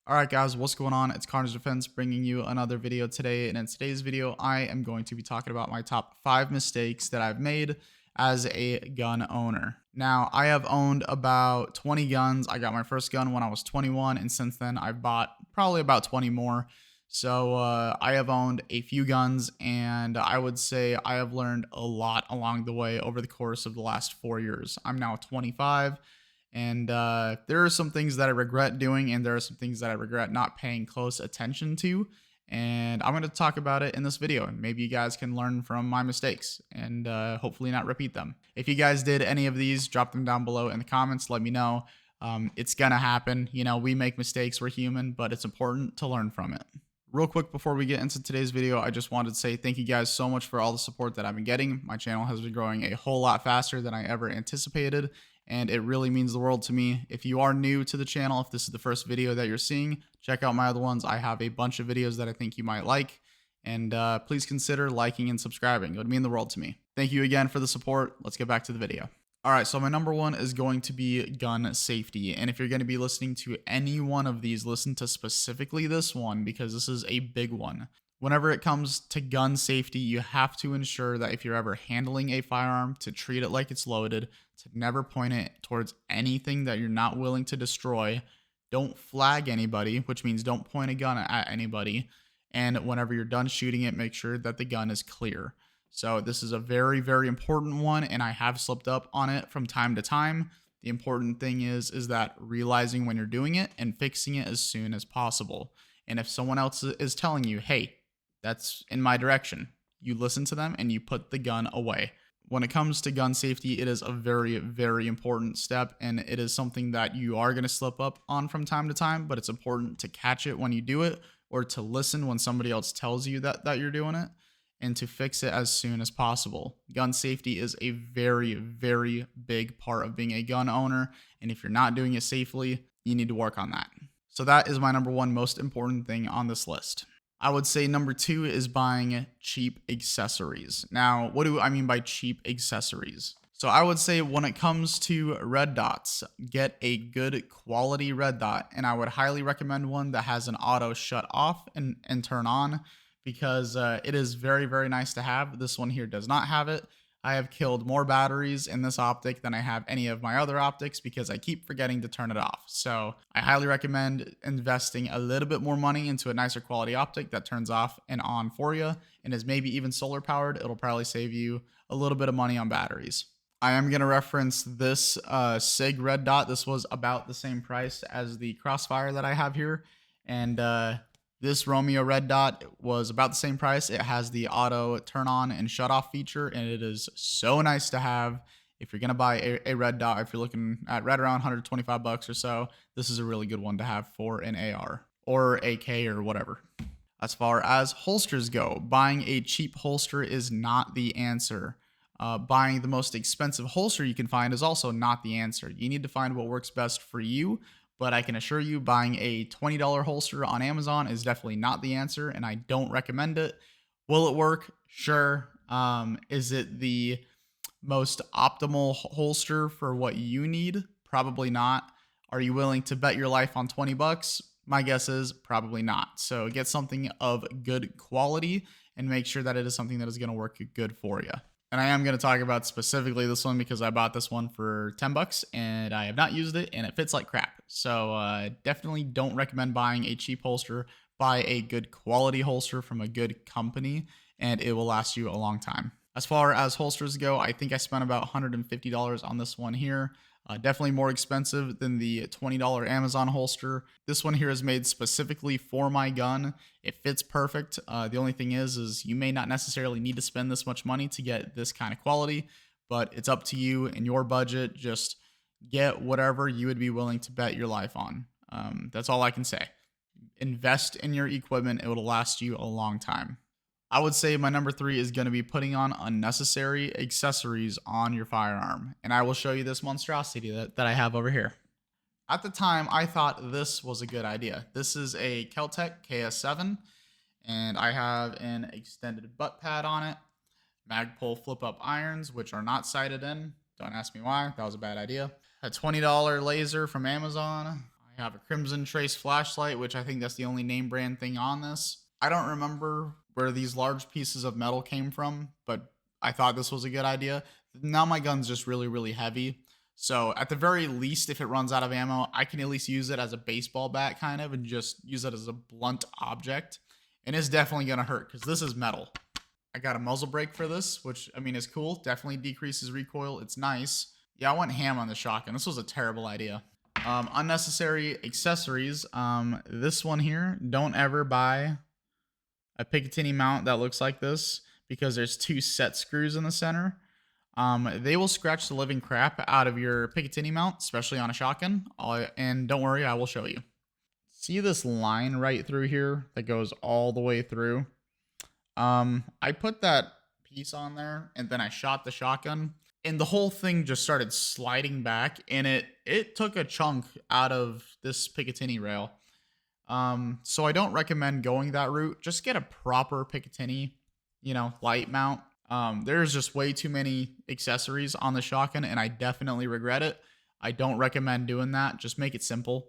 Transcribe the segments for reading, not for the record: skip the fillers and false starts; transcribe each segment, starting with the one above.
Alright guys, what's going on? It's Carnage Defense bringing you another video today, and in today's video I am going to be talking about my top 5 mistakes that I've made as a gun owner. Now, I have owned about 20 guns. I got my first gun when I was 21, and since then I've bought probably about 20 more. So I have owned a few guns, and I would say I have learned a lot along the way over the course of the last 4 years. I'm now 25. And there are some things that I regret doing, and there are some things that I regret not paying close attention to. And I'm going to talk about it in this video. And maybe you guys can learn from my mistakes and hopefully not repeat them. If you guys did any of these, drop them down below in the comments. Let me know. It's going to happen. You know, we make mistakes. We're human, but it's important to learn from it. Real quick before we get into today's video, I just wanted to say thank you guys so much for all the support that I've been getting. My channel has been growing a whole lot faster than I ever anticipated, and it really means the world to me. If you are new to the channel, if this is the first video that you're seeing, check out my other ones. I have a bunch of videos that I think you might like, and please consider liking and subscribing. It would mean the world to me. Thank you again for the support. Let's get back to the video. All right, so my number one is going to be gun safety. And if you're going to be listening to any one of these, listen to specifically this one because this is a big one. Whenever it comes to gun safety, you have to ensure that if you're ever handling a firearm, to treat it like it's loaded, to never point it towards anything that you're not willing to destroy. Don't flag anybody, which means don't point a gun at anybody. And whenever you're done shooting it, make sure that the gun is clear. So this is a very, very important one, and I have slipped up on it from time to time. The important thing is that realizing when you're doing it and fixing it as soon as possible. And if someone else is telling you, hey, that's in my direction, you listen to them and you put the gun away. When it comes to gun safety, it is a very, very important step, and it is something that you are going to slip up on from time to time, but it's important to catch it when you do it or to listen when somebody else tells you that you're doing it, and to fix it as soon as possible. Gun safety is a very, very big part of being a gun owner, and if you're not doing it safely, you need to work on that. So that is my number one most important thing on this list. I would say number two is buying cheap accessories. Now, what do I mean by cheap accessories? So I would say when it comes to red dots, get a good quality red dot, and I would highly recommend one that has an auto shut off and turn on, because it is very, very nice to have. This one here does not have it. I have killed more batteries in this optic than I have any of my other optics because I keep forgetting to turn it off. So I highly recommend investing a little bit more money into a nicer quality optic that turns off and on for you and is maybe even solar powered. It'll probably save you a little bit of money on batteries. I am going to reference this SIG red dot. This was about the same price as the Crossfire that I have here. And this Romeo red dot was about the same price. It has the auto turn on and shut off feature, and it is so nice to have. If you're going to buy a red dot, if you're looking at right around 125 bucks or so, this is a really good one to have for an AR or AK or whatever. As far as holsters go, buying a cheap holster is not the answer. Buying the most expensive holster you can find is also not the answer. You need to find what works best for you. But I can assure you buying a $20 holster on Amazon is definitely not the answer, and I don't recommend it. Will it work? Sure. Is it the most optimal holster for what you need? Probably not. Are you willing to bet your life on 20 bucks? My guess is probably not. So get something of good quality and make sure that it is something that is going to work good for you. And I am going to talk about specifically this one because I bought this one for 10 bucks and I have not used it and it fits like crap. So definitely don't recommend buying a cheap holster. Buy a good quality holster from a good company and it will last you a long time. As far as holsters go, I think I spent about $150 on this one here. Definitely more expensive than the $20 Amazon holster. This one here is made specifically for my gun. It fits perfect. The only thing is you may not necessarily need to spend this much money to get this kind of quality, but it's up to you and your budget. Just get whatever you would be willing to bet your life on. That's all I can say. Invest in your equipment. It will last you a long time. I would say my number three is going to be putting on unnecessary accessories on your firearm. And I will show you this monstrosity that I have over here. At the time, I thought this was a good idea. This is a Keltec KS7, and I have an extended butt pad on it, Magpul flip-up irons, which are not sighted in. Don't ask me why. That was a bad idea. A $20 laser from Amazon. I have a Crimson Trace flashlight, which I think that's the only name brand thing on this. I don't remember where these large pieces of metal came from, but I thought this was a good idea. Now my gun's just really, really heavy. So at the very least, if it runs out of ammo, I can at least use it as a baseball bat kind of and just use it as a blunt object. And it's definitely going to hurt because this is metal. I got a muzzle brake for this, which I mean is cool. Definitely decreases recoil. It's nice. Yeah, I went ham on the shotgun. This was a terrible idea. Unnecessary accessories. This one here, don't ever buy a Picatinny mount that looks like this because there's 2 set screws in the center. They will scratch the living crap out of your Picatinny mount, especially on a shotgun. And don't worry, I will show you. See this line right through here that goes all the way through? I put that piece on there and then I shot the shotgun and the whole thing just started sliding back and it took a chunk out of this Picatinny rail. So I don't recommend going that route. Just get a proper Picatinny, light mount. There's just way too many accessories on the shotgun and I definitely regret it. I don't recommend doing that. Just make it simple,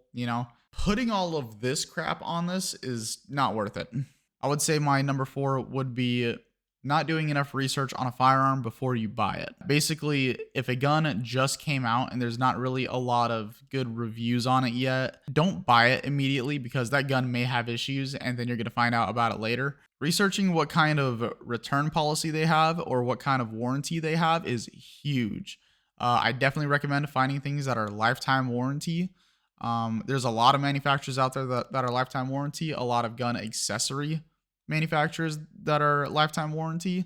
Putting all of this crap on this is not worth it. I would say my number 4 would be not doing enough research on a firearm before you buy it. Basically, if a gun just came out and there's not really a lot of good reviews on it yet, don't buy it immediately because that gun may have issues and then you're going to find out about it later. Researching what kind of return policy they have or what kind of warranty they have is huge. I definitely recommend finding things that are lifetime warranty. There's a lot of manufacturers out there that are lifetime warranty, a lot of gun accessory manufacturers that are lifetime warranty.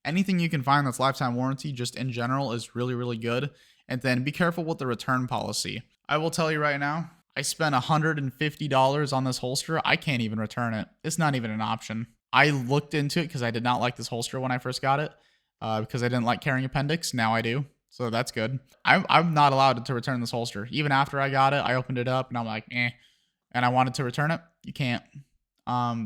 Anything you can find that's lifetime warranty just in general is really, really good. And then be careful with the return policy. I will tell you right now, I spent $150 on this holster. I can't even return it. It's not even an option. I looked into it because I did not like this holster when I first got it because I didn't like carrying appendix. Now I do. So that's good. I'm not allowed to return this holster. Even after I got it, I opened it up and I'm like, and I wanted to return it. You can't.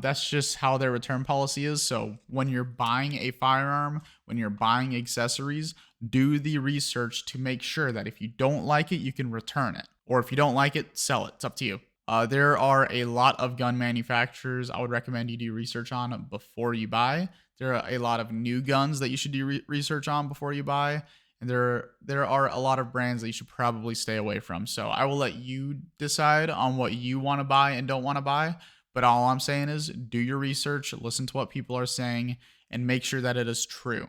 That's just how their return policy is. So when you're buying a firearm, when you're buying accessories, do the research to make sure that if you don't like it, you can return it. Or if you don't like it, sell it. It's up to you. There are a lot of gun manufacturers I would recommend you do research on before you buy. There are a lot of new guns that you should do research on before you buy. And there are a lot of brands that you should probably stay away from. So I will let you decide on what you want to buy and don't want to buy. But all I'm saying is do your research, listen to what people are saying, and make sure that it is true.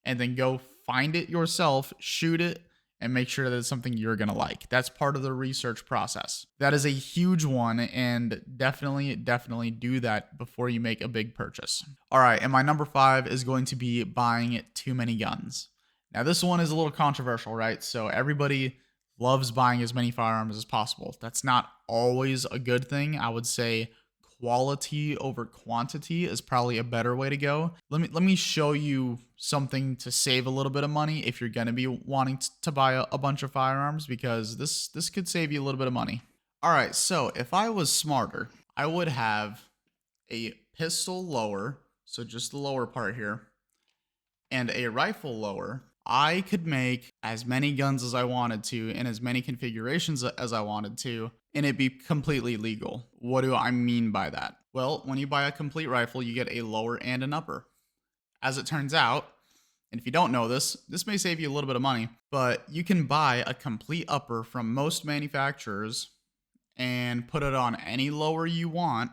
And then go find it yourself, shoot it, and make sure that it's something you're going to like. That's part of the research process. That is a huge one, and definitely do that before you make a big purchase. All right, and my number 5 is going to be buying too many guns. Now, this one is a little controversial, right? So everybody loves buying as many firearms as possible. That's not always a good thing. I would say quality over quantity is probably a better way to go. Let me show you something to save a little bit of money if you're going to be wanting to buy a bunch of firearms, because this could save you a little bit of money. All right, so if I was smarter, I would have a pistol lower, so just the lower part here, and a rifle lower. I could make as many guns as I wanted to in as many configurations as I wanted to, and it'd be completely legal. What do I mean by that? Well, when you buy a complete rifle, you get a lower and an upper. As it turns out, and if you don't know this may save you a little bit of money, but you can buy a complete upper from most manufacturers and put it on any lower you want,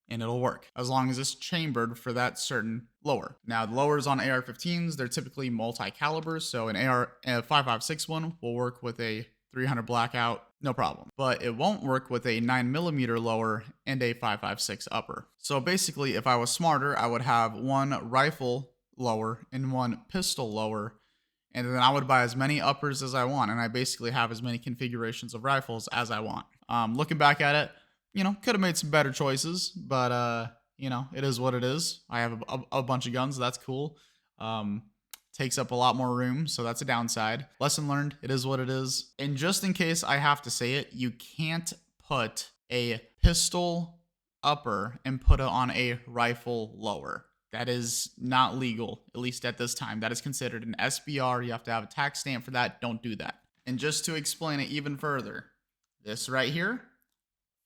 and it'll work as long as it's chambered for that certain lower. Now, the lowers on AR-15s, they're typically multi-caliber, so an AR-556 one will work with a 300 blackout, no problem. But it won't work with a 9mm lower and a 556 upper. So basically, if I was smarter, I would have one rifle lower and one pistol lower, and then I would buy as many uppers as I want, and I basically have as many configurations of rifles as I want. Looking back at it, could have made some better choices, but, it is what it is. I have a bunch of guns. That's cool. Takes up a lot more room, so that's a downside. Lesson learned, it is what it is. And just in case I have to say it, you can't put a pistol upper and put it on a rifle lower. That is not legal, at least at this time. That is considered an SBR. You have to have a tax stamp for that. Don't do that. And just to explain it even further, this right here,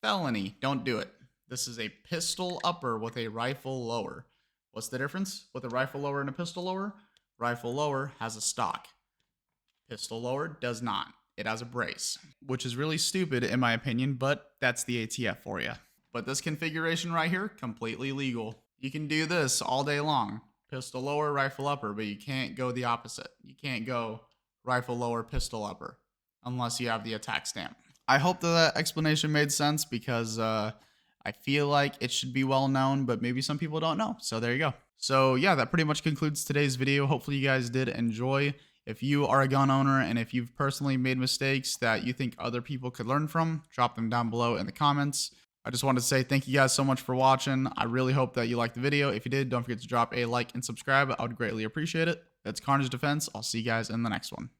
Felony. Don't do it. This is a pistol upper with a rifle lower. What's the difference with a rifle lower and a pistol lower? Rifle lower has a stock. Pistol lower does not. It has a brace, which is really stupid in my opinion, but that's the ATF for you. But this configuration right here, completely legal. You can do this all day long. Pistol lower, rifle upper, but you can't go the opposite. You can't go rifle lower, pistol upper, unless you have the attack stamp. I hope that explanation made sense because I feel like it should be well known, but maybe some people don't know. So there you go. So yeah, that pretty much concludes today's video. Hopefully you guys did enjoy. If you are a gun owner and if you've personally made mistakes that you think other people could learn from, drop them down below in the comments. I just wanted to say thank you guys so much for watching. I really hope that you liked the video. If you did, don't forget to drop a like and subscribe. I would greatly appreciate it. That's Carnage Defense. I'll see you guys in the next one.